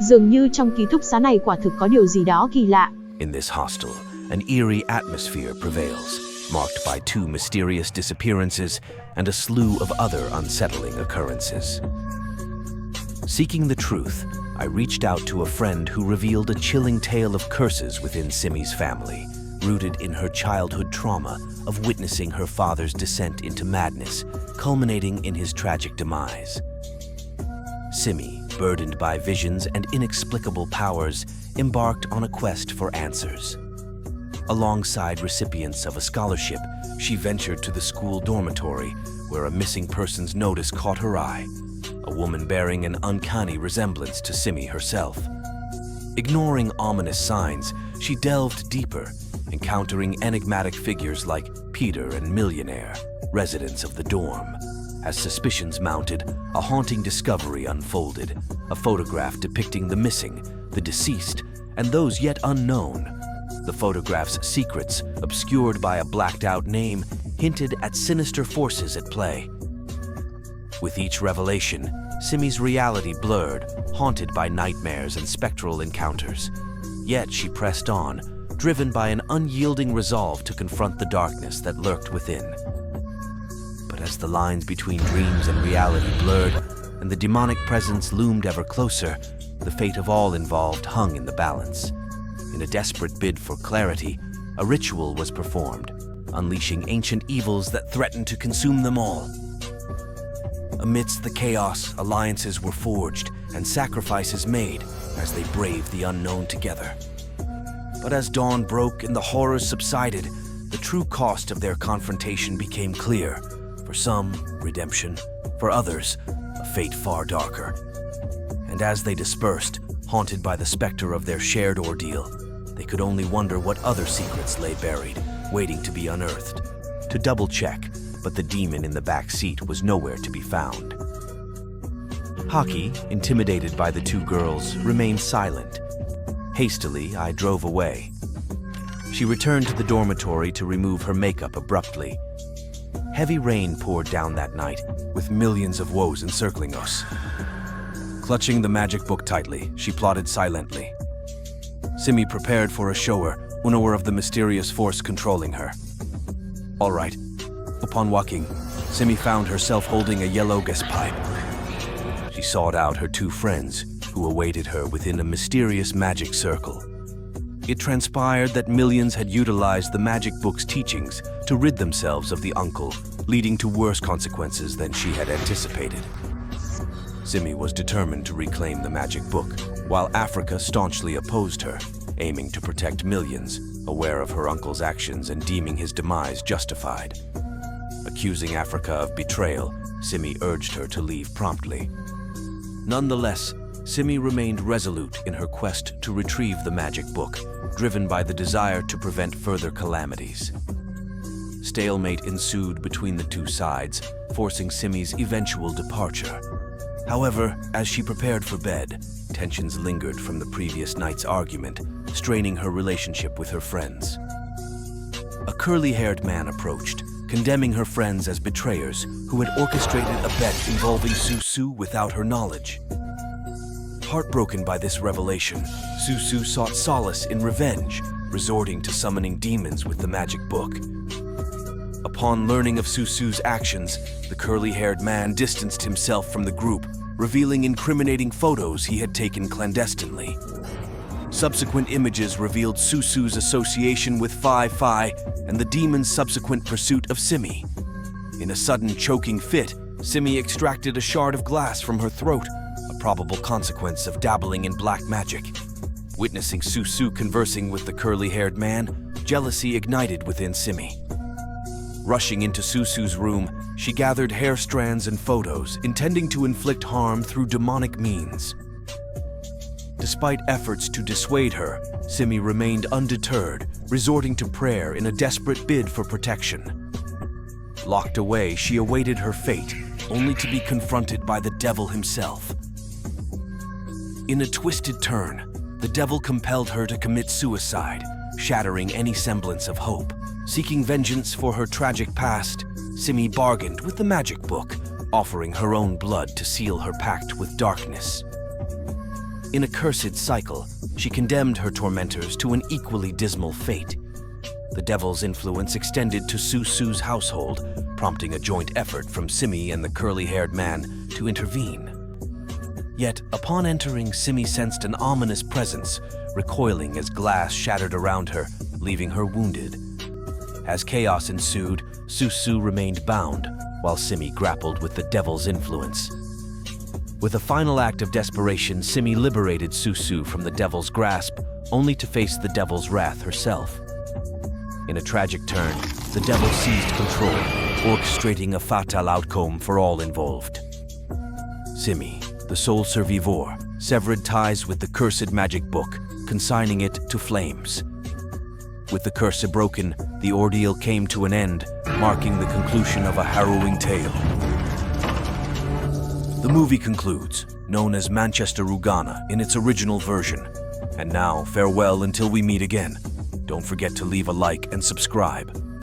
Dường như trong ký túc xá này quả thực có điều gì đó kỳ lạ. In this hostel, an eerie atmosphere prevails, marked by 2 mysterious disappearances and a slew of other unsettling occurrences. Seeking the truth, I reached out to a friend who revealed a chilling tale of curses within Simi's family, rooted in her childhood trauma of witnessing her father's descent into madness, culminating in his tragic demise. Simi, burdened by visions and inexplicable powers, embarked on a quest for answers. Alongside recipients of a scholarship, she ventured to the school dormitory, where a missing persons notice caught her eye, a woman bearing an uncanny resemblance to Simi herself. Ignoring ominous signs, she delved deeper, encountering enigmatic figures like Peter and Millionaire, residents of the dorm. As suspicions mounted, a haunting discovery unfolded, a photograph depicting the missing, the deceased, and those yet unknown. The photograph's secrets, obscured by a blacked-out name, hinted at sinister forces at play. With each revelation, Simi's reality blurred, haunted by nightmares and spectral encounters. Yet she pressed on, driven by an unyielding resolve to confront the darkness that lurked within. But as the lines between dreams and reality blurred, and the demonic presence loomed ever closer, the fate of all involved hung in the balance. In a desperate bid for clarity, a ritual was performed, unleashing ancient evils that threatened to consume them all. Amidst the chaos, alliances were forged and sacrifices made as they braved the unknown together. But as dawn broke and the horrors subsided, the true cost of their confrontation became clear. For some, redemption; for others, a fate far darker. And as they dispersed, haunted by the specter of their shared ordeal, they could only wonder what other secrets lay buried, waiting to be unearthed. To double-check, but the demon in the back seat was nowhere to be found. Haki, intimidated by the 2 girls, remained silent. Hastily, I drove away. She returned to the dormitory to remove her makeup abruptly. Heavy rain poured down that night, with millions of woes encircling us. Clutching the magic book tightly, she plotted silently. Simi prepared for a shower, unaware of the mysterious force controlling her. All right. Upon walking, Simi found herself holding a yellow gas pipe. She sought out her 2 friends, who awaited her within a mysterious magic circle. It transpired that millions had utilized the magic book's teachings to rid themselves of the uncle, leading to worse consequences than she had anticipated. Simi was determined to reclaim the magic book, while Africa staunchly opposed her, aiming to protect millions, aware of her uncle's actions and deeming his demise justified. Accusing Africa of betrayal, Simi urged her to leave promptly. Nonetheless, Simi remained resolute in her quest to retrieve the magic book, driven by the desire to prevent further calamities. Stalemate ensued between the 2 sides, forcing Simi's eventual departure. However, as she prepared for bed, tensions lingered from the previous night's argument, straining her relationship with her friends. A curly-haired man approached, condemning her friends as betrayers who had orchestrated a bet involving Susu without her knowledge. Heartbroken by this revelation, Susu sought solace in revenge, resorting to summoning demons with the magic book. Upon learning of Susu's actions, the curly-haired man distanced himself from the group, revealing incriminating photos he had taken clandestinely. Subsequent images revealed Susu's association with Fi and the demon's subsequent pursuit of Simi. In a sudden choking fit, Simi extracted a shard of glass from her throat, a probable consequence of dabbling in black magic. Witnessing Susu conversing with the curly-haired man, jealousy ignited within Simi. Rushing into Susu's room, she gathered hair strands and photos, intending to inflict harm through demonic means. Despite efforts to dissuade her, Simi remained undeterred, resorting to prayer in a desperate bid for protection. Locked away, she awaited her fate, only to be confronted by the devil himself. In a twisted turn, the devil compelled her to commit suicide, shattering any semblance of hope. Seeking vengeance for her tragic past, Simi bargained with the magic book, offering her own blood to seal her pact with darkness. In a cursed cycle, she condemned her tormentors to an equally dismal fate. The devil's influence extended to Susu's household, prompting a joint effort from Simi and the curly-haired man to intervene. Yet, upon entering, Simi sensed an ominous presence, recoiling as glass shattered around her, leaving her wounded. As chaos ensued, Susu remained bound, while Simi grappled with the devil's influence. With a final act of desperation, Simi liberated Susu from the devil's grasp, only to face the devil's wrath herself. In a tragic turn, the devil seized control, orchestrating a fatal outcome for all involved. Simi, the sole survivor, severed ties with the cursed magic book, consigning it to flames. With the curse broken, the ordeal came to an end, marking the conclusion of a harrowing tale. The movie concludes, known as Manchester Ugana in its original version. And now, farewell until we meet again. Don't forget to leave a like and subscribe.